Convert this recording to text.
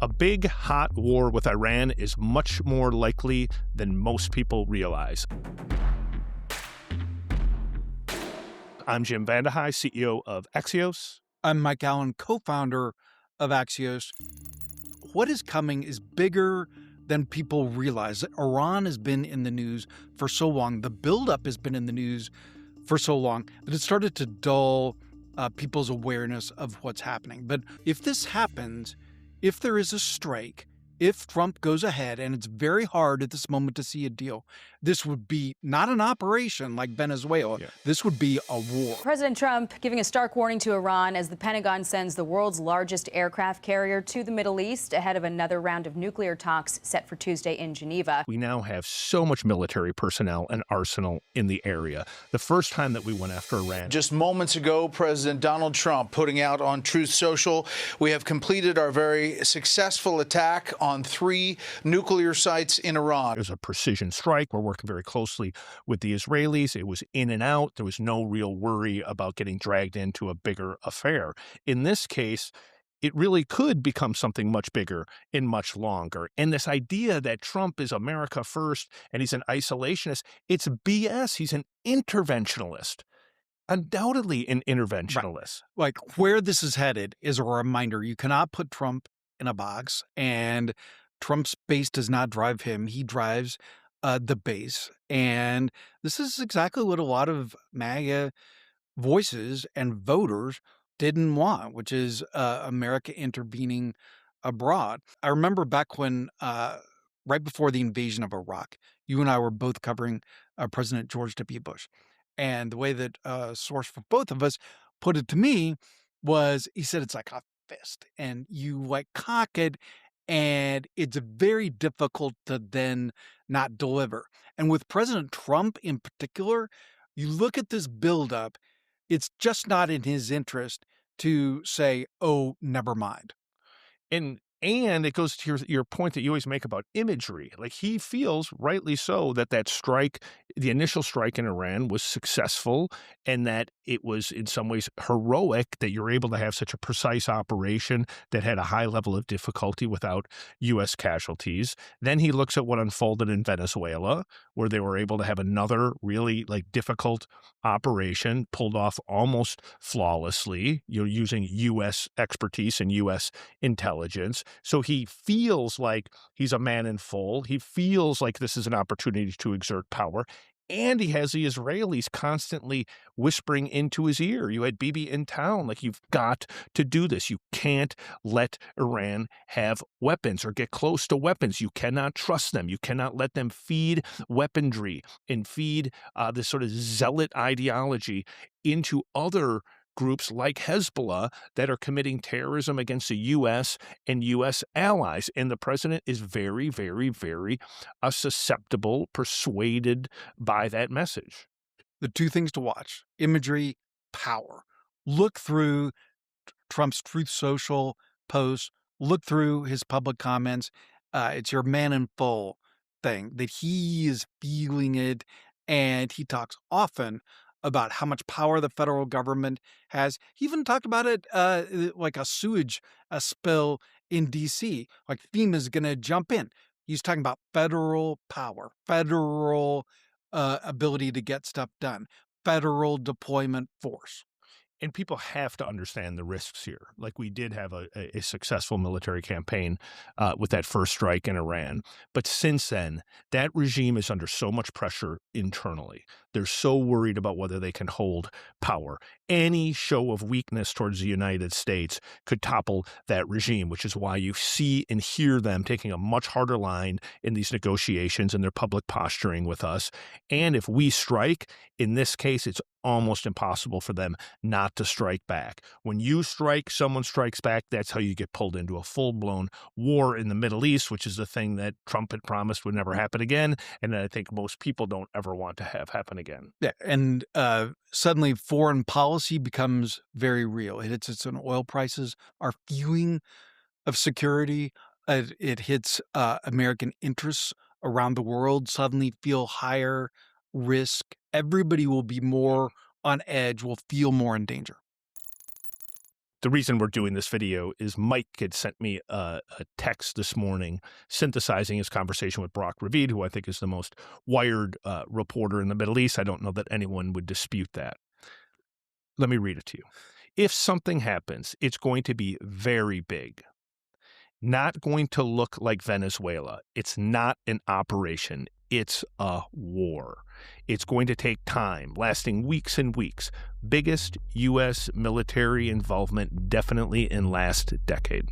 A big, hot war with Iran is much more likely than most people realize. I'm Jim VandeHei, CEO of Axios. I'm Mike Allen, co-founder of Axios. What is coming is bigger than people realize. Iran has been in the news for so long. The buildup has been in the news for so long that it started to dull people's awareness of what's happening. But if this happens, if there is a strike, if Trump goes ahead, and it's very hard at this moment to see a deal, this would be not an operation like Venezuela. Yeah. This would be a war. President Trump giving a stark warning to Iran as the Pentagon sends the world's largest aircraft carrier to the Middle East ahead of another round of nuclear talks set for Tuesday in Geneva. We now have so much military personnel and arsenal in the area. The first time that we went after Iran. Just moments ago, President Donald Trump putting out on Truth Social, we have completed our very successful attack on 3 nuclear sites in Iran. It was a precision strike. We're working very closely with the Israelis. It was in and out. There was no real worry about getting dragged into a bigger affair. In this case, it really could become something much bigger and much longer. And this idea that Trump is America first and he's an isolationist, it's BS. He's an interventionalist. Undoubtedly an interventionalist. Right. Like, where this is headed is a reminder. You cannot put Trump in a box, and Trump's base does not drive him. He drives the base. And this is exactly what a lot of MAGA voices and voters didn't want, which is America intervening abroad. I remember back when, right before the invasion of Iraq, you and I were both covering President George W. Bush. And the way that a source for both of us put it to me was, he said, it's like a fist, and you like cock it, and it's very difficult to then not deliver. And with President Trump in particular, you look at this buildup, it's just not in his interest to say, oh, never mind. And it goes to your point that you always make about imagery. Like, he feels, rightly so, that strike, the initial strike in Iran, was successful, and that it was in some ways heroic that you're able to have such a precise operation that had a high level of difficulty without U.S. casualties. Then he looks at what unfolded in Venezuela, where they were able to have another really difficult operation pulled off almost flawlessly, using U.S. expertise and U.S. intelligence. So he feels like he's a man in full. He feels like this is an opportunity to exert power. And he has the Israelis constantly whispering into his ear. You had Bibi in town, like, you've got to do this. You can't let Iran have weapons or get close to weapons. You cannot trust them. You cannot let them feed weaponry and feed this sort of zealot ideology into other groups like Hezbollah that are committing terrorism against the U.S. and U.S. allies. And the president is very, very, very susceptible, persuaded by that message. The 2 things to watch: imagery, power. Look through Trump's Truth Social posts. Look through his public comments. It's your man in full thing, that he is feeling it, and he talks often about how much power the federal government has. He even talked about it like a sewage spill in D.C., like FEMA's going to jump in. He's talking about federal power, federal ability to get stuff done, federal deployment force. And people have to understand the risks here. Like, we did have a successful military campaign with that first strike in Iran. But since then, that regime is under so much pressure internally. They're so worried about whether they can hold power. Any show of weakness towards the United States could topple that regime, which is why you see and hear them taking a much harder line in these negotiations and their public posturing with us. And if we strike, in this case, it's almost impossible for them not to strike back. When you strike, someone strikes back. That's how you get pulled into a full-blown war in the Middle East, which is the thing that Trump had promised would never happen again, and I think most people don't ever want to have happen again. Yeah, and suddenly foreign policy becomes very real. It hits its own oil prices. Our feeling of security, it hits American interests around the world suddenly feel higher risk. Everybody will be more on edge, will feel more in danger. The reason we're doing this video is Mike had sent me a text this morning synthesizing his conversation with Barak Ravid, who I think is the most wired reporter in the Middle East. I don't know that anyone would dispute that. Let me read it to you. If something happens, it's going to be very big. Not going to look like Venezuela. It's not an operation. It's a war. It's going to take time, lasting weeks and weeks. Biggest U.S. military involvement definitely in last decade.